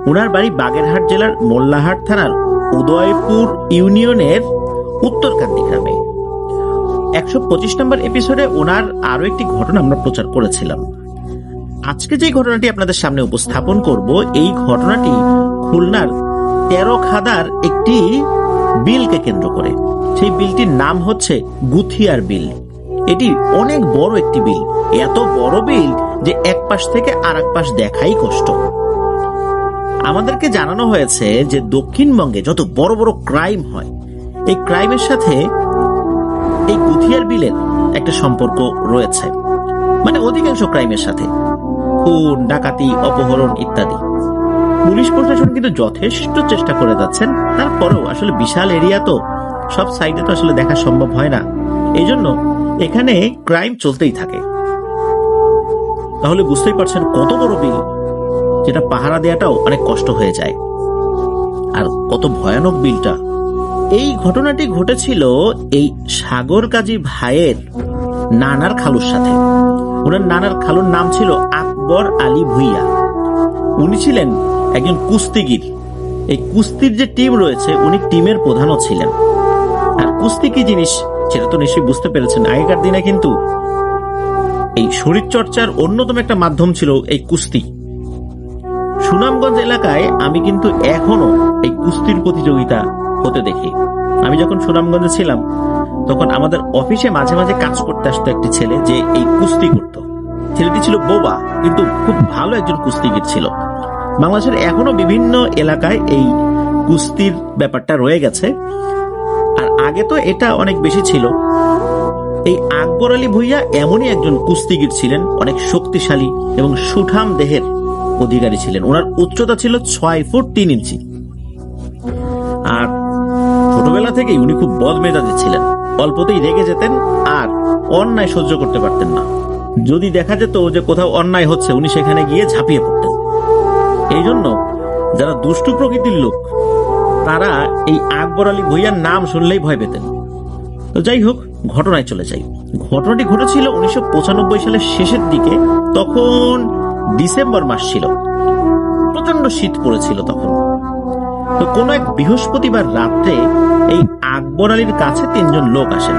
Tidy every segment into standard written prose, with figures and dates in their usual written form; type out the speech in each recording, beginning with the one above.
ওনার বাড়ি বাগেরহাট জেলার মোল্লাহাট থানার উদয়পুর ইউনিয়নের উত্তরকান্দি গ্রামে। 125 নম্বর এপিসোডে ওনার আরো একটি ঘটনা আমরা প্রচার করেছিলাম। আজকে যে ঘটনাটি আপনাদের সামনে উপস্থাপন করব, এই ঘটনাটি খুলনার 13 খাদার একটি বিলকে কেন্দ্র করে। সেই বিলটির নাম হচ্ছে গুথিয়ার বিল। এটি অনেক বড় একটি বিল, এত বড় বিল যে এক পাশ থেকে আর এক পাশ দেখাই কষ্ট। আমাদেরকে জানানো হয়েছে যে দক্ষিণবঙ্গে যত বড় বড় ক্রাইম হয়, এই ক্রাইমের সাথে এই গুথিয়ার বিলের একটা সম্পর্ক রয়েছে, মানে অধিকাংশ ক্রাইমের সাথে, খুন, ডাকাতি, অপহরণ ইত্যাদি। পুলিশ প্রশাসন কিন্তু যথেষ্ট চেষ্টা করে যাচ্ছেন, তারপরেও আসলে বিশাল এরিয়া তো, সব সাইডে তো আসলে দেখা সম্ভব হয় না। এই জন্য এখানে ক্রাইম চলতেই থাকে। তাহলে বুঝতেই পারছেন কত বড় বিল, যেটা পাহারা দেওয়াটাও অনেক কষ্ট হয়ে যায়, আর কত ভয়ানক বিলটা। এই ঘটনাটি ঘটেছিল এই সাগর কাজী ভাইয়ের নানার খালুর সাথে। ওনার নানার খালুর নাম ছিল আকবর আলী ভুইয়া। উনি ছিলেন একজন কুস্তিগির। এই কুস্তির যে টিম রয়েছে, উনি টিমের প্রধানও ছিলেন। আর কুস্তি কি জিনিস সেটা তো নিশ্চয়ই বুঝতে পেরেছেন। আগেকার দিনে কিন্তু এই শরীর চর্চার অন্যতম একটা মাধ্যম ছিল এই কুস্তি। সুনামগঞ্জ এলাকায় আমি কিন্তু এখনো এই কুস্তির প্রতিযোগিতা হতে দেখি। আমি যখন সুনামগঞ্জে ছিলাম, তখন আমাদের অফিসে মাঝে মাঝে কাজ করতে আসতো একটি ছেলে, যে এই কুস্তি করত। ছেলেটি ছিল বোবা, কিন্তু খুব ভালো একজন কুস্তিগির ছিল। বাংলাদেশের এখনো বিভিন্ন এলাকায় এই কুস্তির ব্যাপারটা রয়ে গেছে, আর আগে তো এটা অনেক বেশি ছিল। এই আকবর আলী ভুইয়া এমনই একজন কুস্তিগির ছিলেন, অনেক শক্তিশালী এবং সুঠাম দেহের অধিকারী ছিলেন। ওনার উচ্চতা ছিল 6 ফুট 3 ইঞ্চি। আর ছোটবেলা থেকেই উনি খুব বদমেজাজি ছিলেন, অল্পতেই রেগে যেতেন আর অন্যায় সহ্য করতে পারতেন না। যদি দেখা যেত যে কোথাও অন্যায় হচ্ছে, উনি সেখানে গিয়ে ঝাঁপিয়ে পড়তেন। এই জন্য যারা দুষ্টু প্রকৃতির লোক, তারা এই আকবর আলী ভুইয়ার নাম শুনলেই ভয় পেতেন। তো যাই হোক, ঘটনায় চলে যাই। ঘটনাটি ঘটেছিল 1995 সালের শেষের দিকে। তখন ডিসেম্বর মাস ছিল, প্রচন্ড শীত পড়েছিল তখন। তো কোন এক বৃহস্পতিবার রাত্রে এই আকবর আলীর কাছে 3 জন লোক আসেন।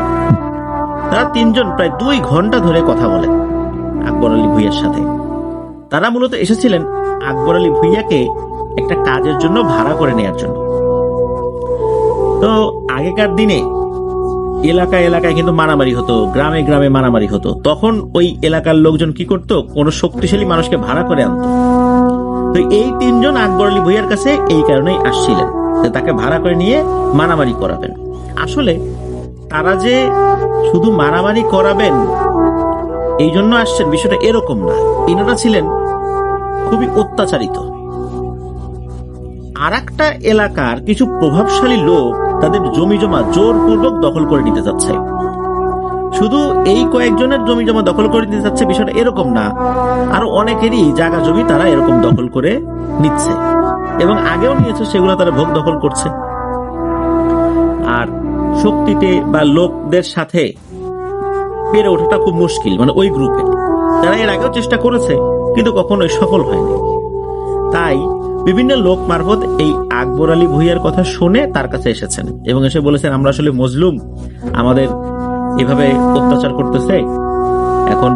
তারা 3 জন প্রায় 2 ঘন্টা ধরে কথা বলেন আকবর আলী ভুইয়ার সাথে। তারা মূলত এসেছিলেন আকবর আলী ভুইয়াকে একটা কাজের জন্য ভাড়া করে নেয়ার জন্য। তো আগেকার দিনে এলাকায় এলাকায় কিন্তু মারামারি হতো, গ্রামে গ্রামে মারামারি হতো। তখন ওই এলাকার লোকজন কি করতো, কোনো শক্তিশালী মানুষকে ভাড়া করে আনতো। তো এই 3 জন আকবর আলী ভুইয়ার কাছে এই কারণেই আসছিলেন, যে তাকে ভাড়া করে নিয়ে মারামারি করাবেন। আসলে তারা যে শুধু মারামারি করাবেন এই জন্য আসছেন, বিষয়টা এরকম না। ইনারা ছিলেন খুবই অত্যাচারিত। আর একটা এলাকার কিছু প্রভাবশালী লোক তাদের জমি জমা জোরপূর্বক দখল করে নিতে যাচ্ছে। শুধু এই কয়েকজনের জমি জমা দখল করে নিতে যাচ্ছে বিষয়টা এরকম না, আরো অনেকেরই জায়গা জমি তারা এরকম দখল করে নিচ্ছে, এবং আগেও নিয়েছে, সেগুলো তারা ভোগ দখল করছে। আর শক্তিতে বা লোকদের সাথে পেরে ওঠাটা খুব মুশকিল, মানে ওই গ্রুপে তারা এর আগেও চেষ্টা করেছে, কিন্তু কখনোই সফল হয়নি। তাই বিভিন্ন লোক মারফত এই আকবর আলী ভুইয়ার কথা শুনে তার কাছে এসেছেন এবং এসে বলেছেন, আমরা আসলে মজলুম, আমাদের এভাবে অত্যাচার করতেছে, এখন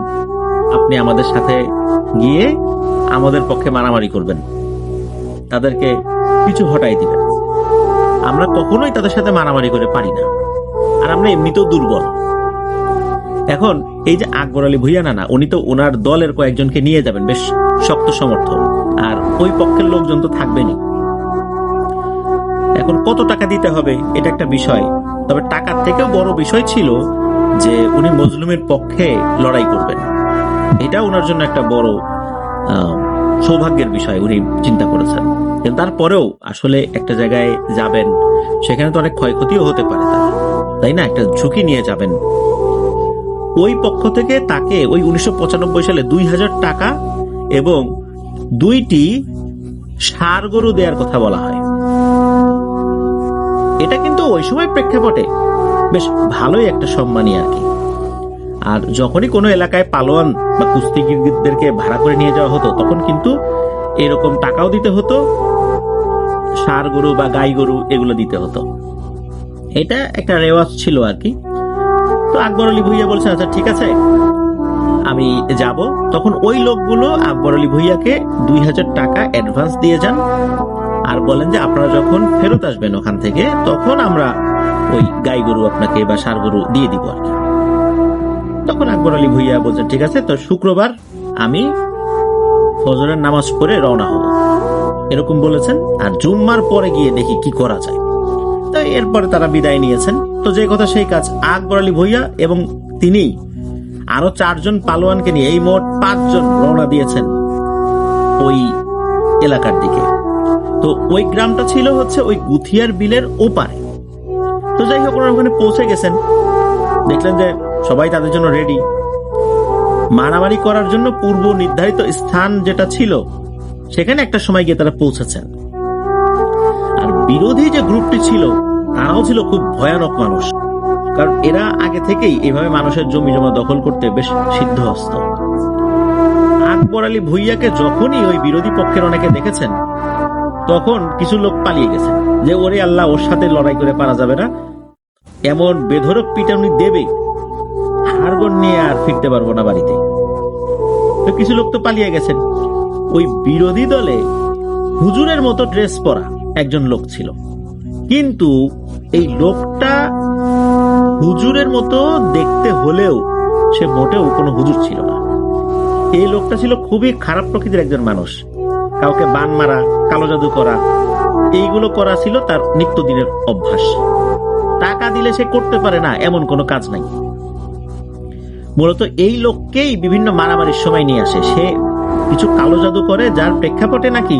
আপনি আমাদের সাথে গিয়ে আমাদের পক্ষে মারামারি করবেন, তাদেরকে কিছু হটাই দিবেন। আমরা কখনোই তাদের সাথে মারামারি করে পারি না, আর আমরা এমনিতেও দুর্বল। এখন এই যে আকবর আলী ভুইয়া নানা, উনি তো ওনার দলের কয়েকজনকে নিয়ে যাবেন, বেশ শক্ত সমর্থক, আর ওই পক্ষের লোকজন তো থাকবেনই। এখন কত টাকা দিতে হবে এটা একটা বিষয়, তবে টাকার থেকেও বড় বিষয় ছিল যে উনি মজলুমের পক্ষে লড়াই করবেন। এটা ওনার জন্য একটা বড় সৌভাগ্যের বিষয় উনি চিন্তা করেছেন। কিন্তু তারপরেও আসলে একটা জায়গায় যাবেন, সেখানে তো অনেক ক্ষয়ক্ষতিও হতে পারে, তাই না? একটা ঝুঁকি নিয়ে যাবেন। ওই পক্ষ থেকে তাকে ওই 1995 সালে 2000 টাকা এবং 2টি ষাঁড় গরু দেওয়ার কথা বলা হয়। এটা কিন্তু ওই সময় প্রেক্ষাপটে বেশ ভালোই একটা সম্মানী আর কি। আর যখনই কোনো এলাকায় পালোয়ান বা কুস্তিগিরদেরকে ভাড়া করে নিয়ে যাওয়া হতো, তখন কিন্তু এরকম টাকাও দিতে হতো ষাঁড় গরু বা গাই গরু এগুলো দিতে হতো। এটা একটা রেওয়াজ ছিল আর কি। তো আকবর আলী ভুইয়া বলছেন আচ্ছা ঠিক আছে আমি যাব। তখন ওই লোকগুলো আকবর আলী ভুইয়াকে 2000 টাকা অ্যাডভান্স দিয়ে যান আর বলেন যে আপনারা যখন ফেরত আসবেন ওখান থেকে তখন আমরা ওই গাই গরু আপনাকে বা ষাঁড় গরু দিয়ে দিব আর কি। তখন আকবর আলী ভুইয়া বলছেন ঠিক আছে, তো শুক্রবার আমি ফজরের নামাজ পড়ে রওনা হব, এরকম বলেছেন। আর জুম্মার পরে গিয়ে দেখি কি করা যায়। তো এরপরে তারা বিদায় নিয়েছেন। তো যে কথা সেই কাজ, আকবর আলী ভুইয়া এবং তিনি আরো 4 জন পালোয়ানকে নিয়ে এই মোট 5 জন রওনা দিয়েছেন ওই এলাকার দিকে। তো ওই গ্রামটা ছিল হচ্ছে ওই গুথিয়ার বিলের ওপারে। তো যাই হোক ওখানে পৌঁছে গেছেন, দেখলেন যে সবাই তাদের জন্য রেডি। মারামারি করার জন্য পূর্ব নির্ধারিত স্থান যেটা ছিল সেখানে একটা সময় গিয়ে তারা পৌঁছেছেন। আর বিরোধী যে গ্রুপটি ছিল তারাও ছিল খুব ভয়ানক মানুষ, কারণ এরা আগে থেকেই এভাবে মানুষের জমি জমা দখল করতে বেশ সিদ্ধহস্ত। আকবর আলী ভুইয়াকে যখনই ওই বিরোধী পক্ষের অনেকে দেখেছেন তখন কিছু লোক পালিয়ে গেছেন যে ওরে আল্লাহ, ওর সাথে লড়াই করে পারা যাবে না, এমন বেধড়ক পিটানি দেবে হাড়গোড় নিয়ে আর ফিরতে পারবো না বাড়িতে। তো কিছু লোক তো পালিয়ে গেছেন। ওই বিরোধী দলে হুজুরের মতো ড্রেস পরা একজন লোক ছিল, কিন্তু এই লোকটা হুজুরের মতো দেখতে হলেও সে মোটেও কোনো হুজুর ছিল না। এই লোকটা ছিল খুবই খারাপ প্রকৃতির একজন মানুষ। কাউকে বান মারা, কালো জাদু করা, এইগুলো করা ছিল তার নিত্যদিনের অভ্যাস। টাকা দিলে সে করতে পারে না এমন কোনো কাজ নাই। মূলত এই লোককেই বিভিন্ন মারামারির সময় নিয়ে আসে। সে কিছু কালো জাদু করে যার প্রেক্ষাপটে নাকি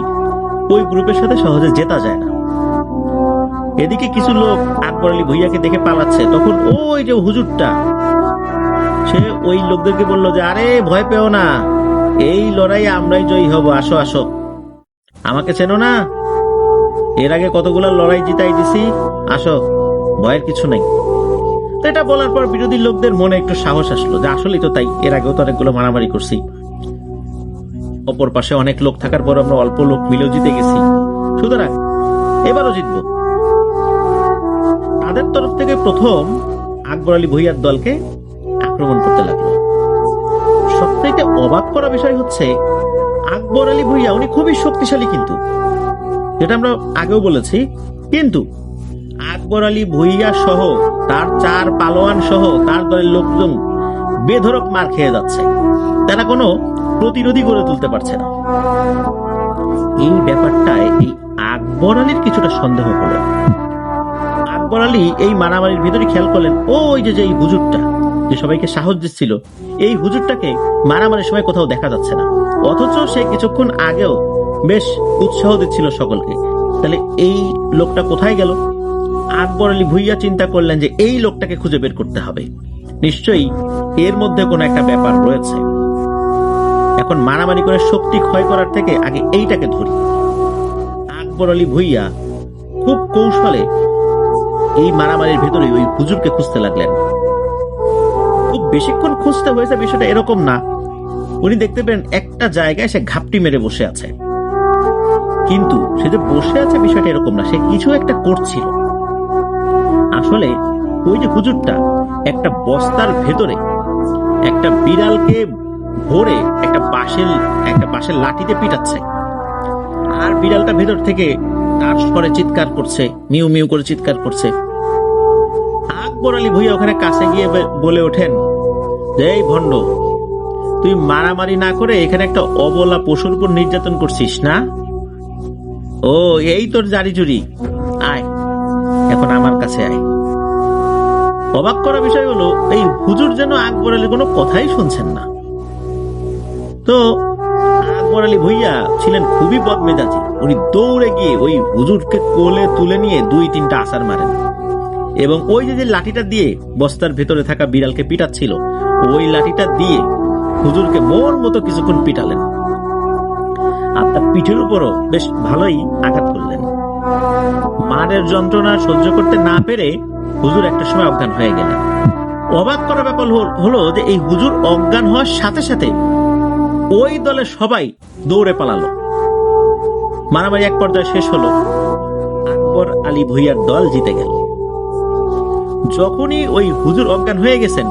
ওই গ্রুপের সাথে সহজে জেতা যায় না। এদিকে কিছু লোক আকবর আলী ভুইয়াকে দেখে পালাচ্ছে, তখন ওই যে হুজুরটা সে ওই লোকদেরকে বলল যে আরে ভয় পেও না, এই লড়াই আমরাই জয়ী হব, আসো আসো, আমাকে চেনো না, এর আগে কতগুলো লড়াই জিতাই দিছি, আসো, ভয়ের কিছু নাই। তো এটা বলার পর বিরোধী লোকদের মনে একটু সাহস আসলো যে আসলেই তো তাই, এর আগেও তো অনেকগুলো মারামারি করছি, অপর পাশে অনেক লোক থাকার পর আমরা অল্প লোক মিলেও জিতে গেছি, সুতরাং এবারও জিতবো। তাদের তরফ থেকে প্রথম আকবর আলী ভুইয়ার দলকে আক্রমণ করতে লাগলো। সবথেকে অবাক করা বিষয় হচ্ছে আকবর আলী ভুইয়া উনি খুবই শক্তিশালী, কিন্তু যেটা আমরা আগেও বলেছি, কিন্তু আকবর আলী ভুইয়া সহ তার 4 পালোয়ান সহ তার দলের লোকজন বেধড়ক মার খেয়ে যাচ্ছে, তারা কোনো প্রতিরোধী গড়ে তুলতে পারছে না। এই ব্যাপারটায় এই আকবর আলীর কিছুটা সন্দেহ হলো। আকবর আলী এই মারামারির ভিতরে খেয়াল করলেন ওই যে এই হুজুরটা যে সবাইকে সাহস দিচ্ছিল, এই হুজুরটাকে মারামারির সময় কোথাও দেখা যাচ্ছে না, অথচ সে কিছুক্ষণ আগেও বেশ উৎসাহ দিচ্ছিল সকলকে। তাহলে এই লোকটা কোথায় গেল? আকবর আলী ভুইয়া চিন্তা করলেন যে এই লোকটাকে খুঁজে বের করতে হবে, নিশ্চয়ই এর মধ্যে কোনো একটা ব্যাপার রয়েছে। এখন মারামারি করে শক্তি ক্ষয় করার থেকে আগে এইটাকে ধরি। আকবর আলী ভুইয়া খুব কৌশলে এই মারামারির ভেতরে ওই হুজুরকে খুঁজতে লাগলেন। খুব বেশিক্ষণ খুঁজতে হয়েছে বিষয়টা এরকম না, উনি দেখতে পেলেন একটা জায়গায় সে ঘাপটি মেরে বসে আছে, কিন্তু সে যে বসে আছে বিষয়টা এরকম না, সে কিছু একটা করছিল। আসলে ওই যে হুজুরটা একটা বস্তার ভেতরে একটা বিড়ালকে ভরে একটা বাঁশের লাঠিতে পিটাচ্ছে, আর বিড়ালটা ভেতর থেকে তার স্বরে চিৎকার করছে, মিউ মিউ করে চিৎকার করছে। আকবর আলী ভুইয়া ওখানে কাছে গিয়ে বলে ওঠেন যে এই ভণ্ড, তুই মারামারি না করে এখানে একটা অবলা পশুর উপর নির্যাতন করছিস না? ও এই তোর জারি জুরি, আয় এখন আমার কাছে আয়। অবাক করা বিষয় হলো এই হুজুর যেন আকবর আলী কোনো কথাই শুনছেন না। তো আকবর আলী ভুইয়া ছিলেন খুবই বদমেজাজি, উনি দৌড়ে গিয়ে ওই হুজুরকে কোলে তুলে নিয়ে 2-3টা আছাড় মারেন, এবং ওই যে লাঠিটা দিয়ে বস্তার ভেতরে থাকা বিড়ালকে পিটাচ্ছিল ওই লাঠিটা দিয়ে হুজুরকে মন মতো কিছুক্ষণ পিটালেন, আর তার পিঠের উপরও বেশ ভালোই আঘাত করলেন। মারের যন্ত্রণা সহ্য করতে না পেরে হুজুর একটা সময় অজ্ঞান হয়ে গেলেন। অবাক করা ব্যাপার হলো যে এই হুজুর অজ্ঞান হওয়ার সাথে সাথে ওই দলের সবাই দৌড়ে পালালো। মারামারি এক পর্যায়ে শেষ হলো। আকবর আলী ভুইয়ার দল জিতে গেল। যখনই ওই হুজুর অজ্ঞান হয়ে গেছেন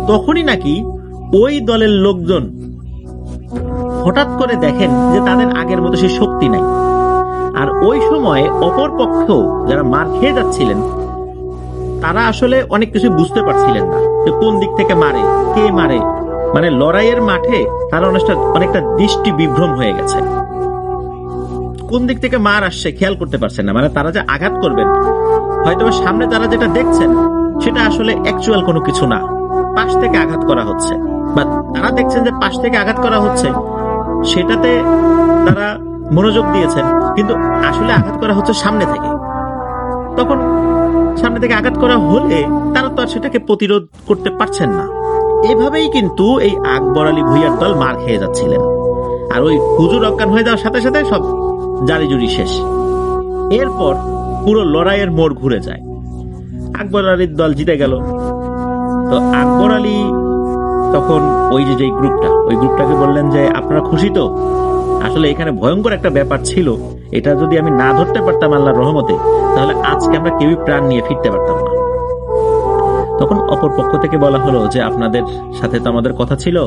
তখনই নাকি ওই দলের লোকজন হঠাৎ করে দেখেন যে তাদের আগের মতো সেই শক্তি নাই। আর ওই সময় অপর পক্ষ যারা মার খেয়ে যাচ্ছিলেন তারা আসলে অনেক কিছু বুঝতে পারছিলেন না যে কোন দিক থেকে মারে, কে মারে। মানে লড়াইয়ের মাঠে তারা অনেকটা দৃষ্টি বিভ্রম হয়ে গেছে, কোন দিক থেকে মার আসছে খেয়াল করতে পারছেন না। মানে তারা যে আঘাত করবেন, হয়তো সামনে তারা যেটা দেখছেন সেটা আসলে অ্যাকচুয়াল কোনো কিছু না, পাশ থেকে আঘাত করা হচ্ছে, বা তারা দেখছেন যে পাশ থেকে আঘাত করা হচ্ছে, সেটাতে তারা মনোযোগ দিয়েছেন, কিন্তু আসলে আঘাত করা হচ্ছে সামনে থেকে। তখন সামনে থেকে আঘাত করা হলে তারা তো আর সেটাকে প্রতিরোধ করতে পারছেন না। এভাবেই কিন্তু এই আকবর আলী ভুইয়ার দল মার খেয়ে যাচ্ছিলেন। আর ওই হুজুর অজ্ঞান হয়ে যাওয়ার সাথে সাথে সব জারিজুরি শেষ। এরপর পুরো লড়াইয়ের মোড় ঘুরে যায়, আকবর আলীর দল জিতে গেল। তো আকবর আলী তখন ওই যে গ্রুপটাকে বললেন যে আপনারা খুশি তো? আসলে এখানে ভয়ঙ্কর একটা ব্যাপার ছিল, এটা যদি আমি না ধরতে পারতাম আল্লাহর রহমতে, তাহলে আজকে আমরা কেউই প্রাণ নিয়ে ফিরতে পারতাম না। তখন অপর পক্ষ থেকে বলা হলো যে আপনাদের সাথে তো আমাদের কথা ছিল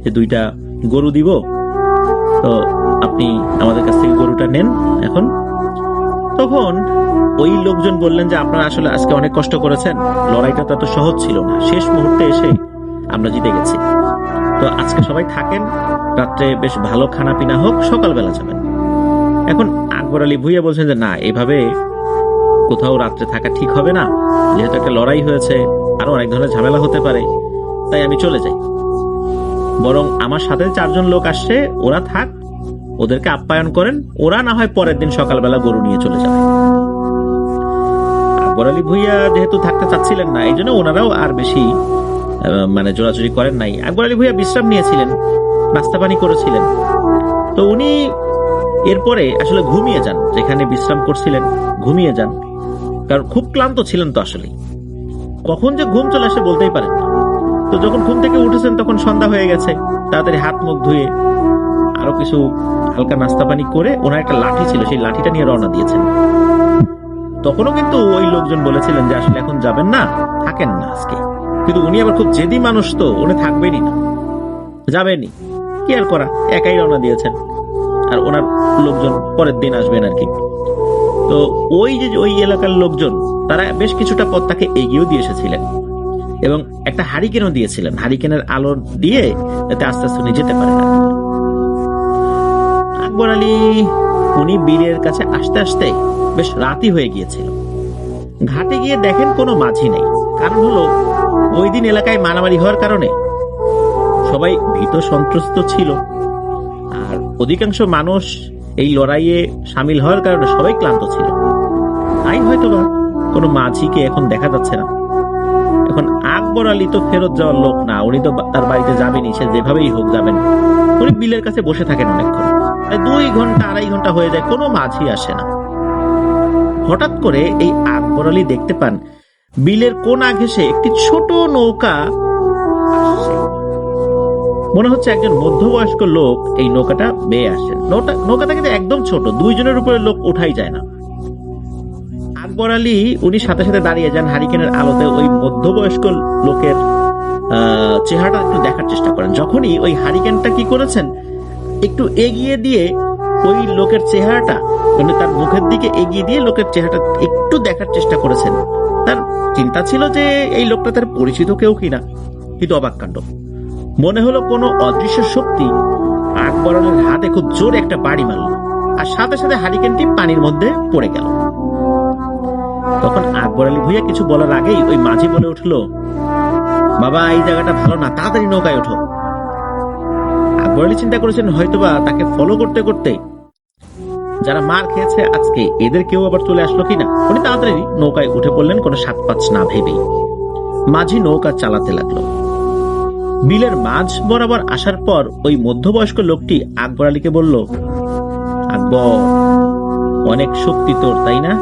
যে 2টা গরু দিব, তো আপনি আমাদের কাছ থেকে গরুটা নেন এখন। তখন ওই লোকজন বললেন যে আপনারা আসলে আজকে অনেক কষ্ট করেছেন, লড়াইটা তো এত সহজ ছিল না, শেষ মুহূর্তে এসে আমরা জিতে গেছি, তো আজকে সবাই থাকেন, রাত্রে বেশ ভালো খানা পিনা হোক, সকালবেলা যাবেন। এখন আকবর আলী ভুইয়া বলছেন যে না, এভাবে কোথাও রাত্রে থাকা ঠিক হবে না, যেহেতু একটা লড়াই হয়েছে, আরো অনেক ধরনের ঝামেলা হতে পারে, তাই আমি চলে যাই। বরং আমার সাথে 4 জন লোক আসছে, ওরা থাক, ওদেরকে আপ্যায়ন করেন, ওরা না হয় পরের দিন সকালবেলা গরু নিয়ে চলে যাবে। আকবর আলী ভুইয়া যেহেতু থাকতে চাচ্ছিলেন না, এই জন্য ওনারাও আর বেশি মানে জোরাজুরি করেন নাই। আকবর আলী ভুইয়া বিশ্রাম নিয়েছিলেন, নাস্তা পানি করেছিলেন, তো উনি এরপরে আসলে ঘুমিয়ে যান, যেখানে বিশ্রাম করছিলেন ঘুমিয়ে যান, কারণ খুব ক্লান্ত ছিলেন। তো আসলে কখন যে ঘুম চলে আসে বলতেই পারেন না। তো যখন ঘুম থেকে উঠেছেন তখন সন্ধ্যা হয়ে গেছে, তাড়াতাড়ি হাত মুখ ধুয়ে আরো কিছু হালকা নাস্তা পানি করে ওনার একটা লাঠি ছিল, সেই লাঠিটা নিয়ে রওনা দিয়েছেন। তখনও কিন্তু ওই লোকজন বলেছিলেন যে আসলে এখন যাবেন না, থাকেন না আজকে, কিন্তু উনি আবার খুব জেদি মানুষ, তো উনি থাকবেনই না, যাবেনই, কি আর করা, একাই রওনা দিয়েছেন। আর ওনার লোকজন পরের দিন আসবেন আর কি। তো ওই এলাকার লোকজন তারা বেশ কিছুটা পথ তাকে এগিয়েও দিয়ে এসেছিলেন এবং একটা হারিকেনও দিয়েছিলেন, হারিকেনের আলো দিয়ে যাতে আস্তে আস্তে উনি যেতে পারেন। আকবর আলী উনি বীরের কাছে আসতে আসতে বেশ রাতই হয়ে গিয়েছিল। ঘাটে গিয়ে দেখেন কোনো মাঝি নেই, কারণ হলো ওই দিন এলাকায় মারামারি হওয়ার কারণে সবাই ভীত সন্ত্রস্ত ছিল, আর অধিকাংশ মানুষ এই লড়াইয়ে সামিল হওয়ার কারণে সবাই ক্লান্ত ছিল, তাই হয়তোবা কোনো মাঝিকে এখন দেখা যাচ্ছে না। এখন আকবর আলী তো ফেরত যাওয়ার লোক না, উনি তো তার বাড়িতে যাবেনই, সে যেভাবেই হোক যাবেন। উনি বিলের কাছে বসে থাকেন অনেকক্ষণ, 2 ঘন্টা 2.5 ঘন্টা হয়ে যায়, কোনো মাঝি আসে না। হঠাৎ করে এই আকবর আলী দেখতে পান বিলের কোন ঘেঁষে একটি ছোট নৌকা আসছে। মনে হচ্ছে একজন মধ্যবয়স্ক লোক এই নৌকাটা বেয়ে আসেন। নৌকাটা কিন্তু একদম ছোট, 2 জনের উপরে লোক উঠাই যায় না। আকবর আলী উনি সাথে সাথে দাঁড়িয়ে যান, হারিকেনের আলোতে ওই মধ্যবয়স্ক লোকের চেহারাটা একটু দেখার চেষ্টা করেন। যখনই ওই হারিকেনটা কি করেছেন, একটু এগিয়ে দিয়ে ওই লোকের চেহারাটা, মানে তার মুখের দিকে এগিয়ে দিয়ে লোকের চেহারাটা একটু দেখার চেষ্টা করেছেন। তার চিন্তা ছিল যে এই লোকটা তার পরিচিত কেউ কিনা, কিন্তু অবাক কাণ্ড, মনে হলো কোনো অদৃশ্য শক্তি আকবর আলীর হাতে খুব জোরে একটা বাড়ি মারল, আর সাথে সাথে হারিকেনটি পানির মধ্যে পড়ে গেল। তখন আকবর আলী ভুইয়া কিছু বলার আগেই ওই মাঝি বলে উঠলো, বাবা এই জায়গাটা ভালো না, তাড়াতাড়ি নৌকায় ওঠো। আকবর আলী চিন্তা করেছেন হয়তোবা তাকে ফলো করতে করতে যারা মার খেয়েছে আজকে এদের কেউ আবার চলে আসলো কিনা। উনি তাড়াতাড়ি নৌকায় উঠে পড়লেন, কোনো সাত পাঁচ না ভেবেই। মাঝি নৌকা চালাতে লাগলো। বিলের মাঝ বরাবর আসার পর ওই মধ্যবয়স্ক লোকটি আকবর আলীকে বলল, আকবর, অনেক শক্তি তোর, তাই না?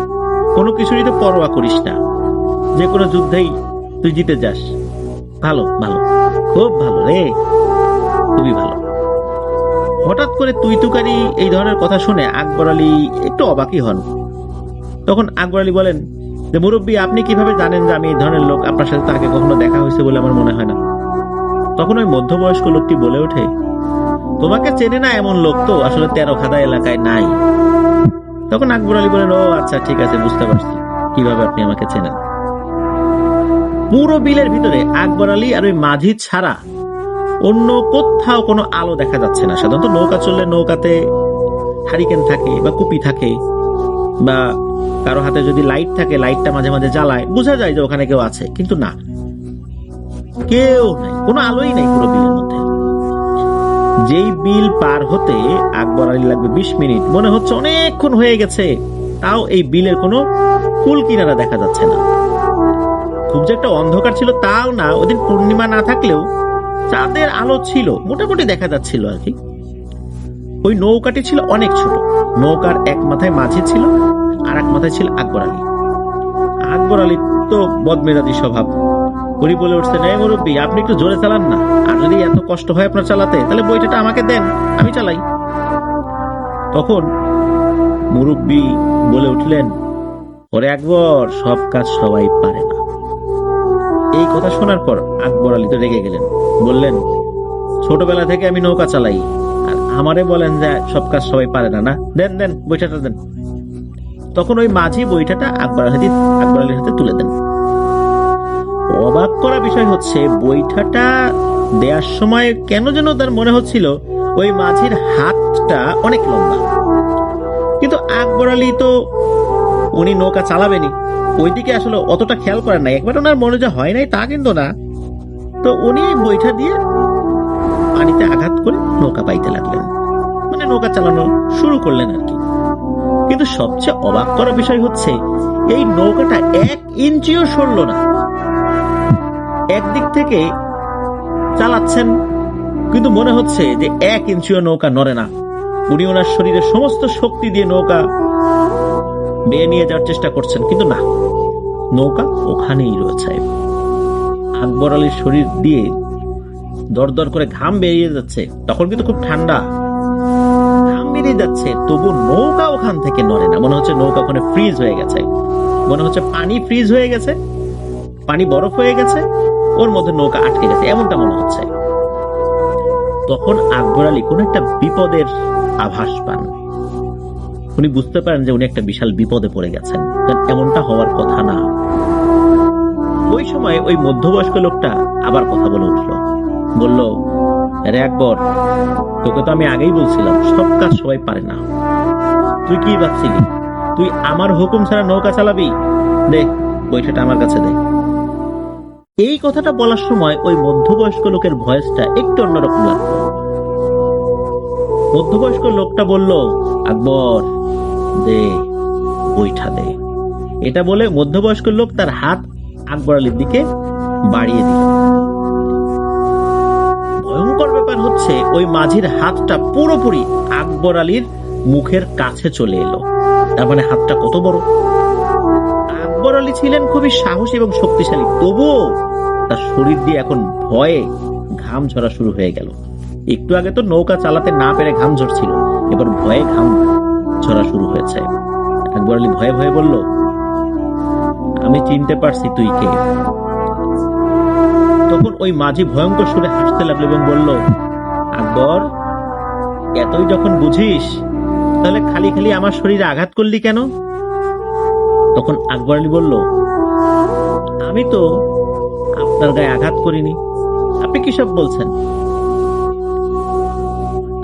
কোনো কিছুরই তো পরোয়া করিস না, যে কোনো যুদ্ধেই তুই জিতে যাস। ভালো ভালো, খুব ভালো রে, খুবই ভালো। হঠাৎ করে তুই তুকারি এই ধরনের কথা শুনে আকবর আলী একটু অবাকই হন। তখন আকবর আলী বলেন যে মুরব্বী, আপনি কিভাবে জানেন যে আমি এই ধরনের লোক? আপনার সাথে তাকে কখনো দেখা হয়েছে বলে আমার মনে হয় না। তখন ওই মধ্যবয়স্ক লোকটি বলে ওঠে, তোমাকে চেনে না এমন লোক তো আসলে 13 খাদা এলাকায় নাই। তখন আকবর আলী বলেন, ও আচ্ছা, ঠিক আছে, বুঝতে পারছি কিভাবে আপনি আমাকে চেনেন। পুরো বিলের ভিতরে আকবর আলী আর ওই মাঝি ছাড়া অন্য কোথাও কোনো আলো দেখা যাচ্ছে না। সাধারণত নৌকা চললে নৌকাতে হারিকেন থাকে বা কুপি থাকে, বা কারো হাতে যদি লাইট থাকে লাইটটা মাঝে মাঝে জ্বালায়, বোঝা যায় যে ওখানে কেউ আছে, কিন্তু না, কেউ নাই, কোনো আলোই নাই পুরো বিলের মধ্যে। যেই বিল পার হতে আকবর আলী লাগবে 20 মিনিট, মনে হচ্ছে অনেকক্ষণ হয়ে গেছে, তাও এই বিলের কোনো কুল কিনারা দেখা যাচ্ছে না। খুব যে একটা অন্ধকার ছিল তাও না, ওদিন পূর্ণিমা না থাকলেও চাঁদের আলো ছিল, মোটামুটি দেখা যাচ্ছিল আর কি। ওই নৌকাটি ছিল অনেক ছোট, নৌকার এক মাথায় মাঝি ছিল আর এক মাথায় ছিল আকবর আলী। আকবর আলী তো বদমেজাজি স্বভাব, উনি বলে উঠছেন, এই মুরব্বী, আপনি একটু জোরে চালান না, আর যদি এত কষ্ট হয় আপনার চালাতে তাহলে বইটাটা আমাকে দেন, আমি চালাই। তখন মুরব্বী বলে উঠলেন, ওরে আকবর, সব কাজ সবাই পারে না। এই কথা শোনার পর আকবর আলী তো রেগে গেলেন, বললেন, ছোটবেলা থেকে আমি নৌকা চালাই, আর আমারে বলেন যে সব কাজ সবাই পারে না? না, দেন দেন, বৈঠাটা দেন। তখন ওই মাঝি বৈঠাটা আকবর আলীর হাতে তুলে দেন। অবাক করা বিষয় হচ্ছে, বৈঠাটা দেওয়ার সময় কেন যেন তার মনে হচ্ছিল ওই মাঝির হাতটা অনেক লম্বা, কিন্তু আকবর আলী তো উনি নৌকা চালাবেনি, ওইদিকে আসলে অতটা খেয়াল করেন নাই, একবার ওনার মনে যে হয় নাই তা কিন্তু না। তো উনি বৈঠা দিয়ে পানিতে আঘাত করে নৌকা পাইতে লাগলেন, মানে নৌকা চালানো শুরু করলেন আর কি। কিন্তু সবচেয়ে অবাক করা বিষয় হচ্ছে, এই নৌকাটা 1 ইঞ্চিও সরল না। একদিক থেকে চালাচ্ছেন, কিন্তু মনে হচ্ছে যে 1 ইঞ্চিও নৌকা নড়ে না। উনি ওনার শরীরের সমস্ত শক্তি দিয়ে নৌকা বেয়ে নিয়ে যাওয়ার চেষ্টা করছেন, কিন্তু না, নৌকা ওখানেই রয়েছে। আকবর আলীর শরীর দিয়ে দরদর করে ঘাম বেরিয়ে যাচ্ছে, তখন কিন্তু খুব ঠান্ডা, ঘাম বেরিয়ে যাচ্ছে, তবু নৌকা ওখান থেকে নড়ে না। মনে হচ্ছে নৌকা ওখানে ফ্রিজ হয়ে গেছে, মনে হচ্ছে পানি ফ্রিজ হয়ে গেছে, পানি বরফ হয়ে গেছে, ওর মধ্যে নৌকা আটকে গেছে, এমনটা মনে হচ্ছে। তখন আকবর আলী কোন একটা বিপদের আভাস পান। উনি বুঝতে পারেন যে উনি একটা বিশাল বিপদে পড়ে গেছেন, এমনটা হওয়ার কথা না। ওই সময় ওই মধ্যবয়স্ক লোকটা আবার কথা বলে উঠল, বলল, আরে আকবর, তোকে তো আমি আগেই বলছিলাম সব কাজ সবাই পারে না। তুই কি ভাবছিলি তুই আমার হুকুম ছাড়া নৌকা চালাবি? দে, বৈঠাটা আমার কাছে দে। এই কথাটা বলার সময় ওই মধ্যবয়স্ক লোকের ভয়েসটা একটু অন্যরকম লাগলো। মধ্যবয়স্ক লোকটা বলল, আকবর, দে, বৈঠা দে। এটা বলে মধ্যবয়স্ক লোক তার হাত আকবর আলীর দিকে বাড়িয়ে দিল। ভয়ঙ্কর ব্যাপার হচ্ছে, ওই মাঝির হাতটা পুরোপুরি আকবর আলীর মুখের কাছে চলে এলো। তার মানে হাতটা কত বড়! আকবর আলী ছিলেন খুবই সাহসী এবং শক্তিশালী, তবুও তার শরীর দিয়ে এখন ভয়ে ঘাম ঝরা শুরু হয়ে গেল। একটু আগে তো নৌকা চালাতে না পেরে ঘাম ঝরছিল, এবার ভয়ে ঘাম ঝরা শুরু হয়েছে। আকবর আলী ভয়ে ভয়ে বলল, আমি চিনতে পারছি তুই কে। তখন ওই মাঝি ভয়ঙ্কর সুরে হাসতে লাগলো এবং বলল, আকবর, এতই যখন বুঝিস তাহলে খালি খালি আমার শরীরে আঘাত করলি কেন? তখন আকবর আলী বলল, আমি তো আপনার গায়ে আঘাত করিনি, আপনি কি সব বলছেন?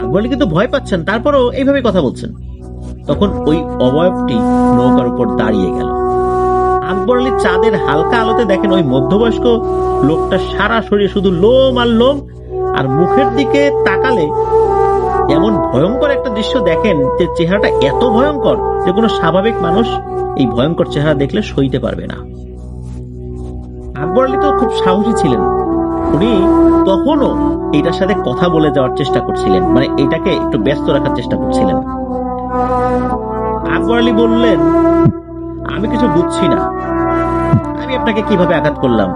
আকবর আলী কিন্তু ভয় পাচ্ছেন, তারপরও এইভাবে কথা বলছেন। তখন ওই অবয়বটি নৌকার উপর দাঁড়িয়ে গেল। আকবর আলী চাঁদের হালকা আলোতে দেখেন ওই মধ্যবয়স্ক লোকটা সারা শরীরে শুধু লোম আর লোম, আর মুখের দিকে তাকালে এমন ভয়ঙ্কর একটা দৃশ্য দেখেন যে চেহারাটা এত ভয়ঙ্কর যে কোনো স্বাভাবিক মানুষ এই ভয়ঙ্কর চেহারা দেখলে সইতে পারবে না। আকবর আলী তো খুব সাহসী ছিলেন, উনি তখনও এটার সাথে কথা বলে যাওয়ার চেষ্টা করছিলেন, মানে এটাকে একটু ব্যস্ত রাখার চেষ্টা করছিলেন। আকবর আলী বললেন, আমি কিছু বুঝছি না, আমি আপনাকে কিভাবে আঘাত করলাম?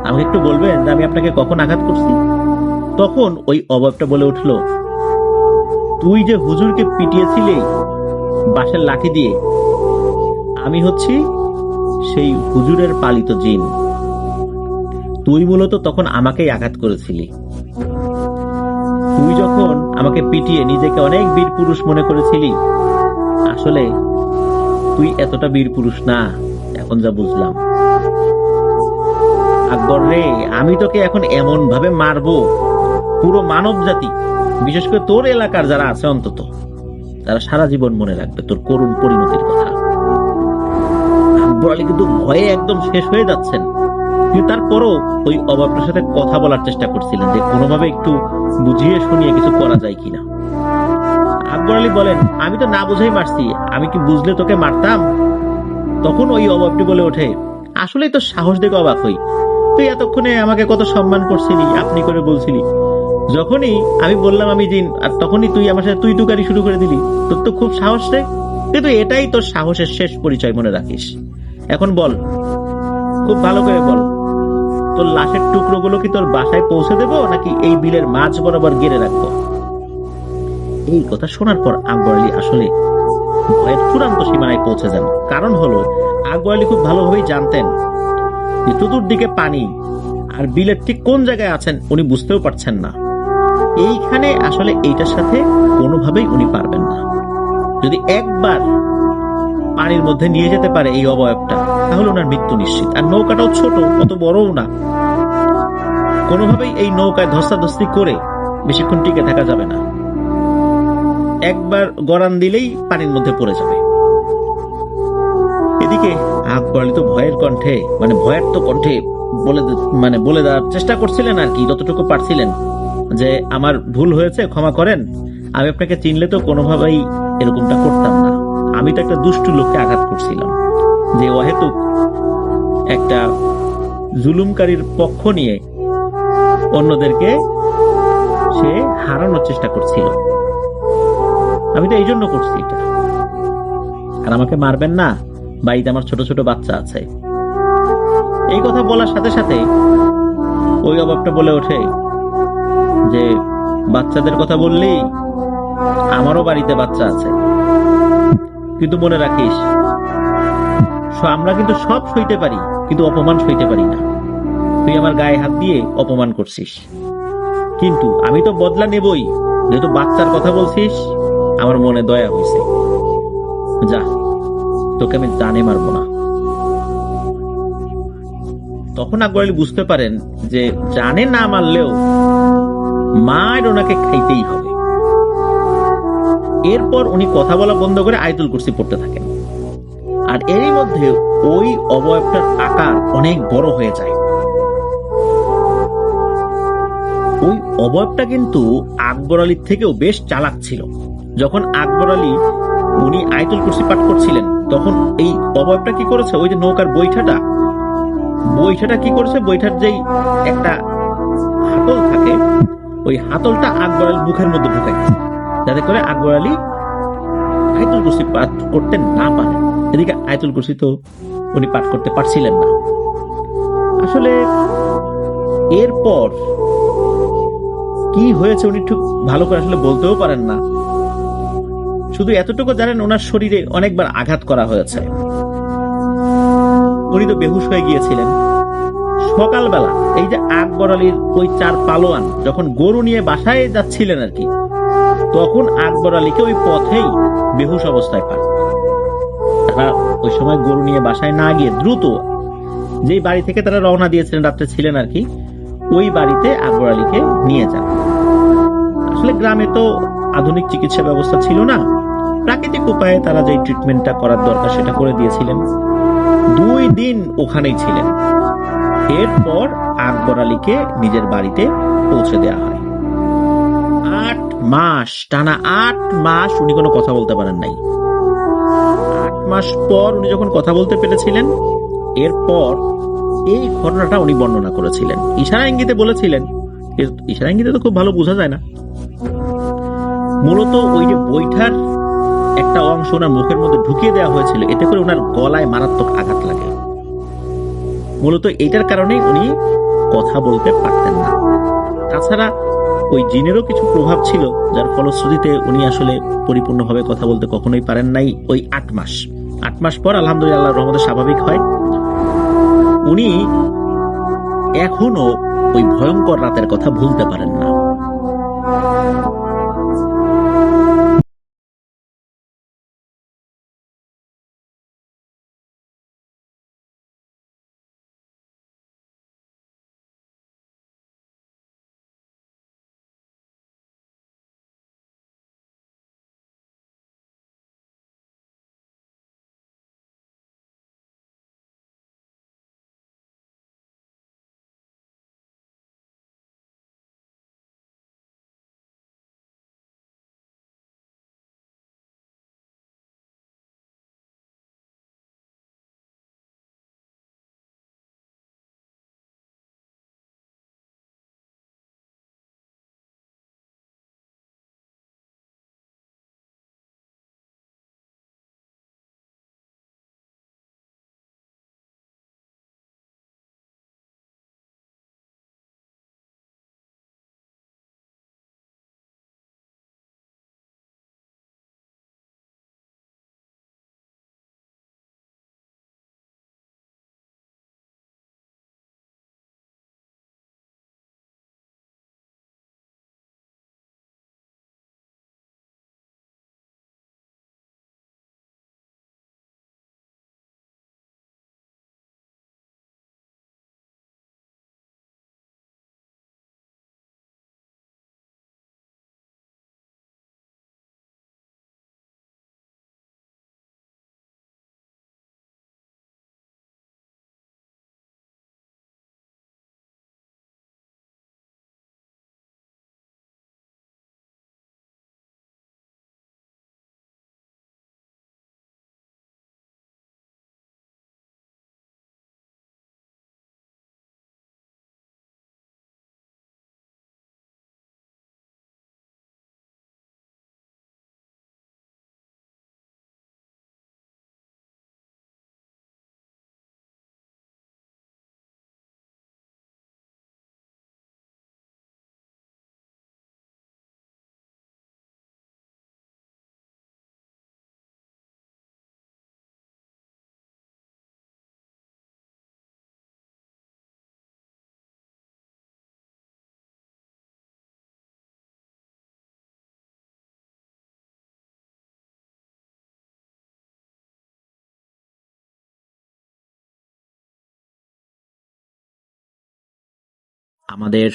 আমাকে একটু বলবেন যে আমি আপনাকে কখন আঘাত করছি? তখন ওই অবয়বটা বলে উঠল, তুই যে হুজুরকে পিটিয়েছিলি বাঁশের লাঠি দিয়ে, আমি হচ্ছি সেই হুজুরের পালিত জিন। তুই মূলত তখন আমাকেই আঘাত করেছিলি। তুই যখন আমাকে পিটিয়ে নিজেকে অনেক বীর পুরুষ মনে করেছিলি, আসলে তুই এতটা বীর পুরুষ না, এখন যা বুঝলাম। আকবর রে, আমি তোকে এখন এমন ভাবে মারবো, পুরো মানব জাতি, বিশেষ করে তোর এলাকার যারা আছে অন্তত, তারা সারা জীবন মনে রাখবে তোর করুণ পরিণতির কথা। আকবর আলী কিন্তু ভয়ে একদম শেষ হয়ে যাচ্ছেন, কিন্তু তারপরও ওই অবাবটার সাথে কথা বলার চেষ্টা করছিলেন যে কোনোভাবে একটু বুঝিয়ে শুনিয়ে কিছু করা যায় কিনা। আকবর আলী বলেন, আমি তো না বুঝেই মারছি, আমি কি বুঝলে তোকে মারতাম? তখন ওই অবাবটি বলে ওঠে, আসলেই তো সাহস দেখে অবাক হই, তুই এতক্ষণে আমাকে কত সম্মান করছিলি, আপনি করে বলছিলি। যখনই আমি বললাম আমি জিন, আর তখনই তুই আমার সাথে তুই তুকারি শুরু করে দিলি। তোর তো খুব সাহস রে, কিন্তু এটাই তোর সাহসের শেষ পরিচয়, মনে রাখিস। এখন বল, খুব ভালো করে বল, তোর লাশের টুকরোগুলো কি তোর বাসায় পৌঁছে দেবো, নাকি এই বিলের মাঝ বরাবর গেড়ে রাখবো? এই কথা শোনার পর আকবর আলী আসলে ভয়ের চূড়ান্ত সীমানায় পৌঁছে যান। কারণ হলো, আকবর আলী খুব ভালোভাবেই জানতেন যে চতুর্দিকে পানি, আর বিলের ঠিক কোন জায়গায় আছেন উনি বুঝতেও পারছেন না। এইখানে আসলে এইটার সাথে কোনোভাবেই উনি পারবেন না। যদি একবার পানির মধ্যে নিয়ে যেতে পারে এই অবয়বটা, তাহলে ওনার মৃত্যু নিশ্চিত। আর নৌকাটাও ছোট, অত বড়ও না, কোনোভাবেই এই নৌকায় ধস্তাধস্তি করে বেশিক্ষণ টিকে থাকা যাবে না। একবার গড়ান দিলেই পানির মধ্যে পড়ে যাবে। এদিকে আকবর আলী তো ভয়ের কণ্ঠে, ভয়ের তো কণ্ঠে বলে দেওয়ার চেষ্টা করছিলেন আর কি, যতটুকু পারছিলেন, যে আমার ভুল হয়েছে, ক্ষমা করেন, আমি আপনাকে চিনলে তো কোনোভাবেই এরকমটা করতাম না। আমি তো একটা দুষ্টু লোককে আঘাত করছিলাম, যে অহেতুক একটা জুলুমকারীর পক্ষ নিয়ে অন্যদেরকে সে হারানোর চেষ্টা করছিল। আমি তো এই জন্য করছি এটা। আর আমাকে মারবেন না, বাড়িতে আমার ছোট ছোট বাচ্চা আছে। এই কথা বলার সাথে সাথে ওই অবাবটা বলে ওঠে যে, বাচ্চাদের কথা বললি, আমারও বাড়িতে বাচ্চা আছে, কিন্তু মনে রাখিস, আমরা কিন্তু সব সইতে পারি, কিন্তু অপমান সইতে পারি না। তুই আমার গায়ে হাত দিয়ে অপমান করছিস, কিন্তু আমি তো বদলা নেবই। যেহেতু বাচ্চার কথা বলছিস, আমার মনে দয়া হয়েছে, যা, তোকে আমি জানে মারবো না। তখন আকবর আলী বুঝতে পারেন যে জানে না মারলেও মায়ের ওনাকে খাইতেই হবে। এরপর উনি কথা বলা বন্ধ করে আয়াতুল কুরসি পড়তে থাকেন। আর এরই মধ্যে ওই অবয়বটার আকার অনেক বড় হয়ে যায়। ওই অবয়বটা কিন্তু আকবর আলীর থেকেও বেশ চালাক ছিল। যখন আকবর আলী উনি আয়াতুল কুরসি পাঠ করছিলেন, তখন এই অবয়বটা কি করেছে, ওই যে নৌকার বৈঠাটা কি করেছে, বৈঠার যেই একটা হাতল থাকে, ওই হাতলটা আকবর আলীর মুখের মধ্যে ঢুকে গেছে, যাতে করে আকবর আলী আয়াতুল কুরসি পাঠ করতে না পারে। এদিকে আয়াতুল কুরসি তো উনি পাঠ করতে পারছিলেন না। আসলে এরপর কি হয়েছে উনি ঠিক ভালো করে আসলে বলতেও পারেন না। শুধু এতটুকু জানেন, ওনার শরীরে অনেকবার আঘাত করা হয়েছে, উনি তো বেহুশ হয়ে গিয়েছিলেন। সকালবেলা এই যে আকবর আলীর ওই 4 পালোয়ান যখন গরু নিয়ে বাসায় যাচ্ছিলেন আর কি, তখন আকবর আলীকে ওই পথেই বেহুশ অবস্থায় পান। তারা ওই সময় গরু নিয়ে বাসায় না গিয়ে দ্রুত যেই বাড়ি থেকে তারা রওনা দিয়েছিলেন, রাত্রে ছিলেন আর কি, ওই বাড়িতে আকবর আলীকে নিয়ে যান। আসলে গ্রামে তো আধুনিক চিকিৎসা ব্যবস্থা ছিল না, প্রাকৃতিক উপায়ে তারা যে ট্রিটমেন্টটা করার দরকার সেটা করে দিয়েছিলেন। 2 দিন ওখানেই ছিলেন। এরপর আকবর আলীকে নিজের বাড়িতে পৌঁছে দেওয়া হয়। 8 মাস টানা 8 মাস উনি কোনো কথা বলতে পারেন নাই। 8 মাস পর উনি যখন কথা বলতে পেরেছিলেন, এরপর এই ঘটনাটা উনি বর্ণনা করেছিলেন। ইশারা ইঙ্গিতে বলেছিলেন, ইশারা ইঙ্গিতে তো খুব ভালো বোঝা যায় না। মূলত ওই যে বৈঠার একটা অংশ ওনার মুখের মধ্যে ঢুকিয়ে দেওয়া হয়েছিল, এতে করে ওনার গলায় মারাত্মক আঘাত লাগে। মূলত এটার কারণেই উনি কথা বলতে পারতেন না। তাছাড়া ওই জিনেরও কিছু প্রভাব ছিল, যার ফলশ্রুতিতে উনি আসলে পরিপূর্ণভাবে কথা বলতে কখনোই পারেন নাই ওই 8 মাস। 8 মাস পর আলহামদুলিল্লাহ আল্লাহর রহমতে স্বাভাবিক হয়। উনি এখনো ওই ভয়ঙ্কর রাতের কথা ভুলতে পারেন না। আমাদের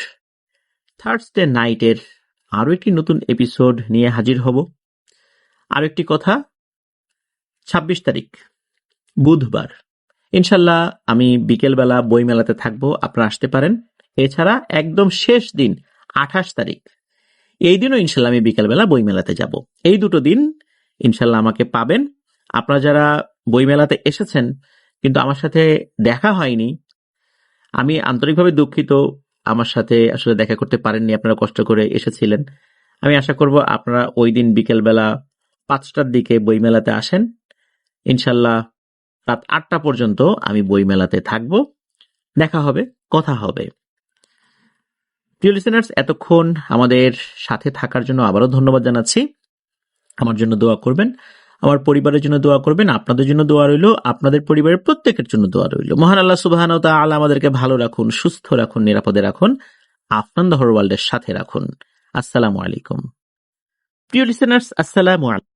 থার্সডে নাইটের আরো একটি নতুন এপিসোড নিয়ে হাজির হব। আরো একটি কথা, 26 তারিখ বুধবার ইনশাল্লাহ আমি বিকেলবেলা বইমেলাতে থাকবো, আপনারা আসতে পারেন। এছাড়া একদম শেষ দিন 28 তারিখ, এই দিনও ইনশাল্লাহ আমি বিকেলবেলা বইমেলাতে যাব। এই দুটো দিন ইনশাল্লাহ আমাকে পাবেন। আপনারা যারা বইমেলাতে এসেছেন কিন্তু আমার সাথে দেখা হয়নি, আমি আন্তরিকভাবে দুঃখিত। আমার সাথে আসলে দেখা করতে পারেননি, আপনারা কষ্ট করে এসেছিলেন। আমি আশা করব আপনারা ওই দিন বিকেলবেলা 5টার দিকে বইমেলাতে আসেন। ইনশাল্লাহ রাত 8টা পর্যন্ত আমি বইমেলাতে থাকব। দেখা হবে, কথা হবে। প্রিয় লিসেনার্স, এতক্ষণ আমাদের সাথে থাকার জন্য আবারও ধন্যবাদ জানাচ্ছি। আমার জন্য দোয়া করবেন, আমার পরিবারের জন্য দোয়া করবেন, আপনাদের জন্য দোয়া রইল, আপনাদের পরিবারের প্রত্যেকের জন্য দোয়া রইল। মহান আল্লাহ সুবহানাহু ওয়া তাআলা আমাদেরকে ভালো রাখুন, সুস্থ রাখুন, নিরাপদে রাখুন, আফনান দ্য ওয়ার্ল্ডের সাথে রাখুন। আসসালামু আলাইকুম। প্রিয় লিসেনার্স, আসসালামু আলাইকুম।